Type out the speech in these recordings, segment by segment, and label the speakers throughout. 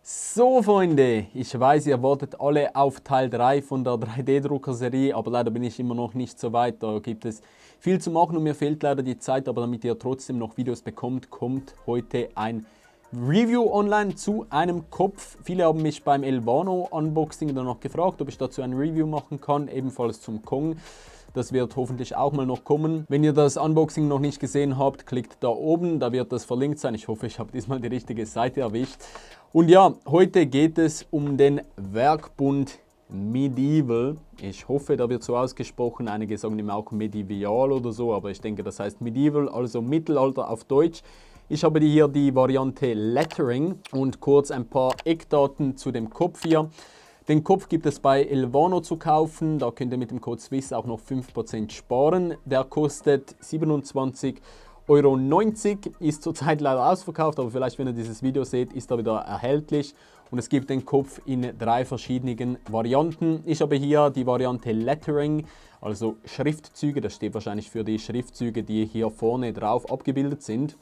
Speaker 1: So Freunde, ich weiß, ihr wartet alle auf Teil 3 von der 3D-Drucker-Serie, aber leider bin ich immer noch nicht so weit. Da gibt es viel zu machen und mir fehlt leider die Zeit, aber damit ihr trotzdem noch Videos bekommt, kommt heute ein Review online zu einem Kopf. Viele haben mich beim Elvano Unboxing dann noch gefragt, ob ich dazu ein Review machen kann, ebenfalls zum Kong. Das wird hoffentlich auch mal noch kommen. Wenn ihr das Unboxing noch nicht gesehen habt, klickt da oben, da wird das verlinkt sein. Ich hoffe, ich habe diesmal die richtige Seite erwischt. Und ja, heute geht es um den Werkbund Medieval. Ich hoffe, da wird so ausgesprochen. Einige sagen immer auch Medieval oder so, aber ich denke, das heißt Medieval, also Mittelalter auf Deutsch. Ich habe hier die Variante Lettering und kurz ein paar Eckdaten zu dem Kopf hier. Den Kopf gibt es bei Elvano zu kaufen, da könnt ihr mit dem Code SWISS auch noch 5% sparen. Der kostet 27,90 €, ist zurzeit leider ausverkauft, aber vielleicht, wenn ihr dieses Video seht, ist er wieder erhältlich. Und es gibt den Kopf in 3 verschiedenen Varianten. Ich habe hier die Variante Lettering, also Schriftzüge, das steht wahrscheinlich für die Schriftzüge, die hier vorne drauf abgebildet sind.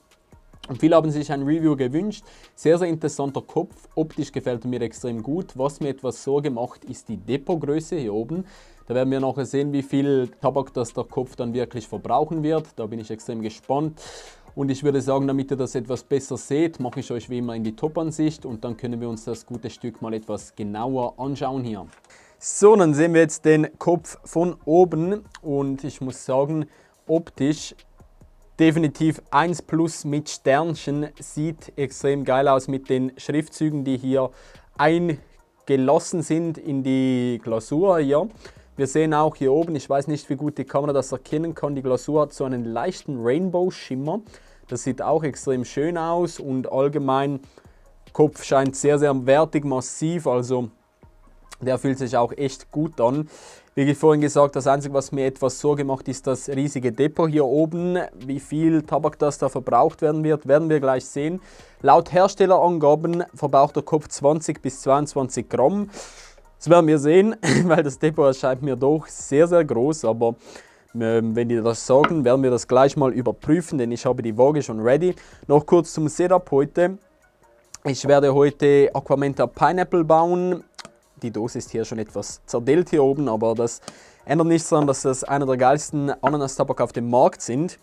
Speaker 1: Und viele haben sich ein Review gewünscht. Sehr, sehr interessanter Kopf. Optisch gefällt er mir extrem gut. Was mir etwas Sorge macht, ist die Depotgröße hier oben. Da werden wir nachher sehen, wie viel Tabak das der Kopf dann wirklich verbrauchen wird. Da bin ich extrem gespannt. Und ich würde sagen, damit ihr das etwas besser seht, mache ich euch wie immer in die Top-Ansicht und dann können wir uns das gute Stück mal etwas genauer anschauen hier. So, dann sehen wir jetzt den Kopf von oben und ich muss sagen, optisch definitiv 1+ mit Sternchen, sieht extrem geil aus mit den Schriftzügen, die hier eingelassen sind in die Glasur hier. Wir sehen auch hier oben, ich weiß nicht, wie gut die Kamera das erkennen kann, die Glasur hat so einen leichten Rainbow-Schimmer. Das sieht auch extrem schön aus und allgemein, Kopf scheint sehr, sehr wertig, massiv, also der fühlt sich auch echt gut an. Wie vorhin gesagt, das Einzige, was mir etwas Sorge macht, ist das riesige Depot hier oben. Wie viel Tabak das da verbraucht werden wird, werden wir gleich sehen. Laut Herstellerangaben verbraucht der Kopf 20 bis 22 Gramm. Das werden wir sehen, weil das Depot erscheint mir doch sehr, sehr groß. Aber wenn die das sagen, werden wir das gleich mal überprüfen, denn ich habe die Waage schon ready. Noch kurz zum Setup heute. Ich werde heute Aquamenta Pineapple bauen. Die Dose ist hier schon etwas zerdellt hier oben, aber das ändert nichts daran, dass das einer der geilsten Ananas-Tabak auf dem Markt sind.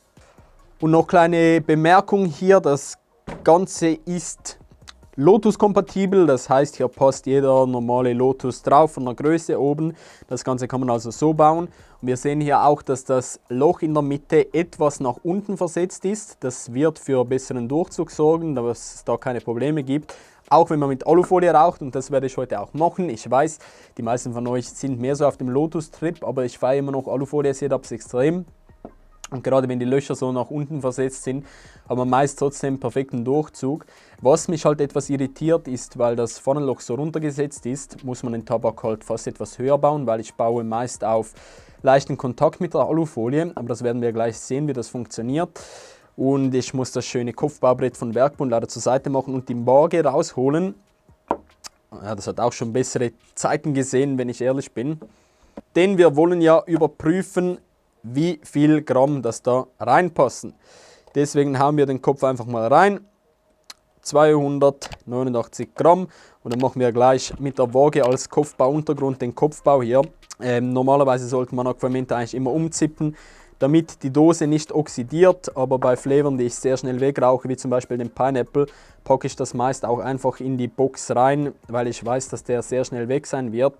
Speaker 1: Und noch kleine Bemerkung hier, das Ganze ist Lotus-kompatibel, das heißt, hier passt jeder normale Lotus drauf von der Größe oben. Das Ganze kann man also so bauen. Und wir sehen hier auch, dass das Loch in der Mitte etwas nach unten versetzt ist. Das wird für besseren Durchzug sorgen, dass es da keine Probleme gibt. Auch wenn man mit Alufolie raucht, und das werde ich heute auch machen. Ich weiß, die meisten von euch sind mehr so auf dem Lotus-Trip, aber ich feiere immer noch Alufolie-Setups extrem. Und gerade wenn die Löcher so nach unten versetzt sind, hat man meist trotzdem perfekten Durchzug. Was mich halt etwas irritiert ist, weil das Pfannenloch so runtergesetzt ist, muss man den Tabak halt fast etwas höher bauen, weil ich baue meist auf leichten Kontakt mit der Alufolie. Aber das werden wir gleich sehen, wie das funktioniert. Und ich muss das schöne Kopfbaubrett von Werkbund leider zur Seite machen und die Waage rausholen. Ja, das hat auch schon bessere Zeiten gesehen, wenn ich ehrlich bin. Denn wir wollen ja überprüfen, wie viel Gramm das da reinpassen. Deswegen hauen wir den Kopf einfach mal rein. 289 Gramm. Und dann machen wir gleich mit der Waage als Kopfbauuntergrund den Kopfbau hier. Normalerweise sollte man Aquamenta eigentlich immer umzippen, damit die Dose nicht oxidiert, aber bei Flavern, die ich sehr schnell wegrauche, wie zum Beispiel den Pineapple, packe ich das meist auch einfach in die Box rein, weil ich weiß, dass der sehr schnell weg sein wird.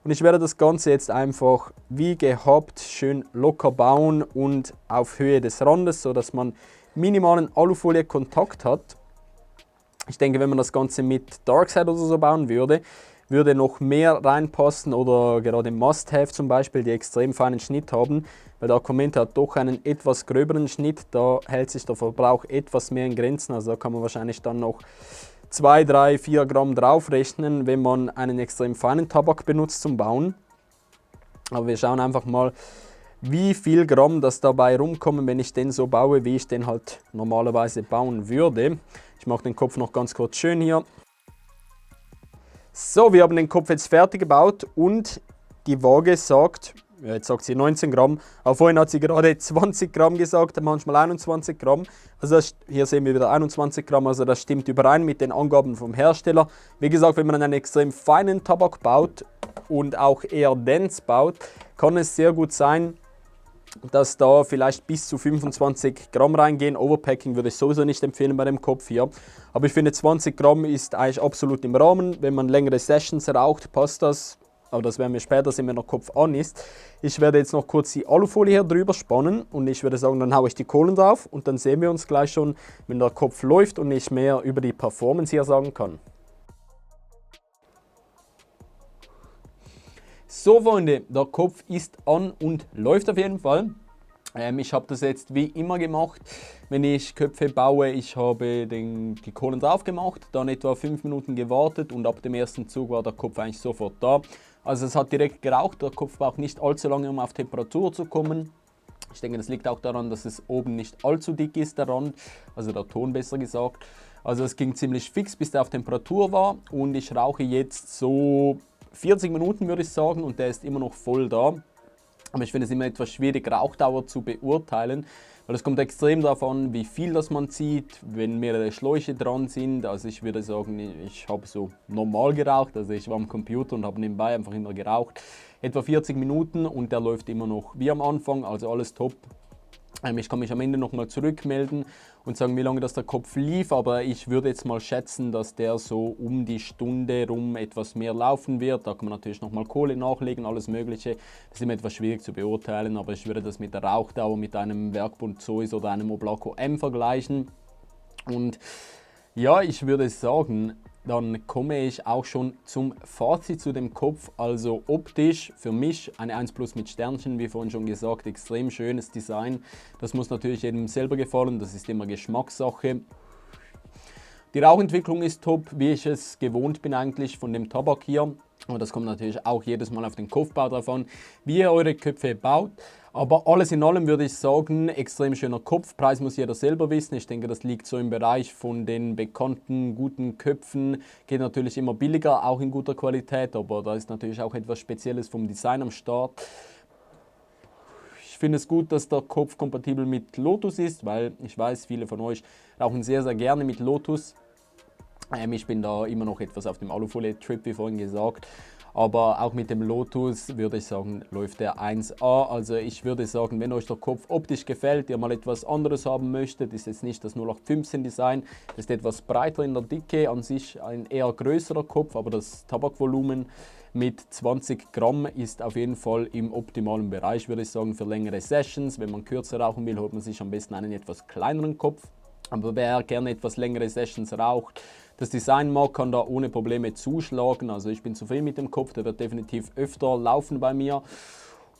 Speaker 1: Und ich werde das Ganze jetzt einfach wie gehabt schön locker bauen und auf Höhe des Randes, sodass man minimalen Alufolie-Kontakt hat. Ich denke, wenn man das Ganze mit Darkside oder so bauen würde, würde noch mehr reinpassen oder gerade Must-Have zum Beispiel, die extrem feinen Schnitt haben, weil der Aquamenta hat doch einen etwas gröberen Schnitt, da hält sich der Verbrauch etwas mehr in Grenzen, also da kann man wahrscheinlich dann noch 2, 3, 4 Gramm draufrechnen, wenn man einen extrem feinen Tabak benutzt zum Bauen. Aber wir schauen einfach mal, wie viel Gramm das dabei rumkommen, wenn ich den so baue, wie ich den halt normalerweise bauen würde. Ich mache den Kopf noch ganz kurz schön hier. So, wir haben den Kopf jetzt fertig gebaut und die Waage sagt, jetzt sagt sie 19 Gramm, aber vorhin hat sie gerade 20 Gramm gesagt, manchmal 21 Gramm. Also hier sehen wir wieder 21 Gramm, also das stimmt überein mit den Angaben vom Hersteller. Wie gesagt, wenn man einen extrem feinen Tabak baut und auch eher dense baut, kann es sehr gut sein, dass da vielleicht bis zu 25 Gramm reingehen. Overpacking würde ich sowieso nicht empfehlen bei dem Kopf hier. Aber ich finde 20 Gramm ist eigentlich absolut im Rahmen. Wenn man längere Sessions raucht, passt das. Aber das werden wir später sehen, wenn der Kopf an ist. Ich werde jetzt noch kurz die Alufolie hier drüber spannen und ich würde sagen, dann haue ich die Kohlen drauf und dann sehen wir uns gleich schon, wenn der Kopf läuft und ich mehr über die Performance hier sagen kann. So Freunde, der Kopf ist an und läuft auf jeden Fall. Ich habe das jetzt wie immer gemacht, wenn ich Köpfe baue. Ich habe die Kohlen drauf gemacht, dann etwa 5 Minuten gewartet und ab dem ersten Zug war der Kopf eigentlich sofort da. Also es hat direkt geraucht, der Kopf braucht nicht allzu lange, um auf Temperatur zu kommen. Ich denke, das liegt auch daran, dass es oben nicht allzu dick ist, der Rand, also der Ton besser gesagt. Also es ging ziemlich fix, bis der auf Temperatur war und ich rauche jetzt so 40 Minuten würde ich sagen und der ist immer noch voll da. Aber ich finde es immer etwas schwierig, Rauchdauer zu beurteilen, weil es kommt extrem darauf an, wie viel das man zieht, wenn mehrere Schläuche dran sind. Also ich würde sagen, ich habe so normal geraucht, also ich war am Computer und habe nebenbei einfach immer geraucht. Etwa 40 Minuten und der läuft immer noch wie am Anfang, also alles top. Ich kann mich am Ende nochmal zurückmelden und sagen, wie lange das der Kopf lief, aber ich würde jetzt mal schätzen, dass der so um die Stunde rum etwas mehr laufen wird. Da kann man natürlich nochmal Kohle nachlegen, alles mögliche. Das ist immer etwas schwierig zu beurteilen, aber ich würde das mit der Rauchdauer mit einem Werkbund Zeus oder einem Oblaco M vergleichen. Und ja, ich würde sagen, dann komme ich auch schon zum Fazit zu dem Kopf. Also optisch für mich eine 1 Plus mit Sternchen, wie vorhin schon gesagt, extrem schönes Design. Das muss natürlich jedem selber gefallen, das ist immer Geschmackssache. Die Rauchentwicklung ist top, wie ich es gewohnt bin eigentlich von dem Tabak hier. Aber das kommt natürlich auch jedes Mal auf den Kopfbau drauf an, wie ihr eure Köpfe baut. Aber alles in allem würde ich sagen, extrem schöner Kopf. Preis muss jeder selber wissen. Ich denke, das liegt so im Bereich von den bekannten, guten Köpfen. Geht natürlich immer billiger, auch in guter Qualität. Aber da ist natürlich auch etwas Spezielles vom Design am Start. Ich finde es gut, dass der Kopf kompatibel mit Lotus ist, weil ich weiß, viele von euch rauchen sehr, sehr gerne mit Lotus. Ich bin da immer noch etwas auf dem Alufolie-Trip, wie vorhin gesagt. Aber auch mit dem Lotus würde ich sagen, läuft der 1A. Also ich würde sagen, wenn euch der Kopf optisch gefällt, ihr mal etwas anderes haben möchtet, ist jetzt nicht das 0815 Design, das ist etwas breiter in der Dicke, an sich ein eher größerer Kopf, aber das Tabakvolumen mit 20 Gramm ist auf jeden Fall im optimalen Bereich, würde ich sagen, für längere Sessions. Wenn man kürzer rauchen will, holt man sich am besten einen etwas kleineren Kopf. Aber wer gerne etwas längere Sessions raucht, das Design mag, kann da ohne Probleme zuschlagen. Also ich bin zufrieden mit dem Kopf, der wird definitiv öfter laufen bei mir.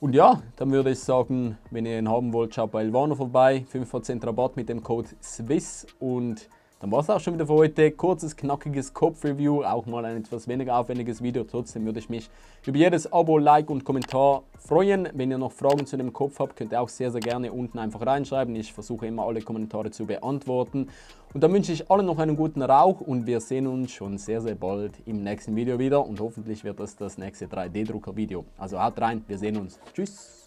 Speaker 1: Und ja, dann würde ich sagen, wenn ihr ihn haben wollt, schaut bei Elvano vorbei. 5% Rabatt mit dem Code SWISS. Und dann war es auch schon wieder für heute. Kurzes, knackiges Kopf-Review, auch mal ein etwas weniger aufwendiges Video. Trotzdem würde ich mich über jedes Abo, Like und Kommentar freuen. Wenn ihr noch Fragen zu dem Kopf habt, könnt ihr auch sehr, sehr gerne unten einfach reinschreiben. Ich versuche immer alle Kommentare zu beantworten. Und dann wünsche ich allen noch einen guten Rauch und wir sehen uns schon sehr, sehr bald im nächsten Video wieder. Und hoffentlich wird das nächste 3D-Drucker-Video. Also haut rein, wir sehen uns. Tschüss!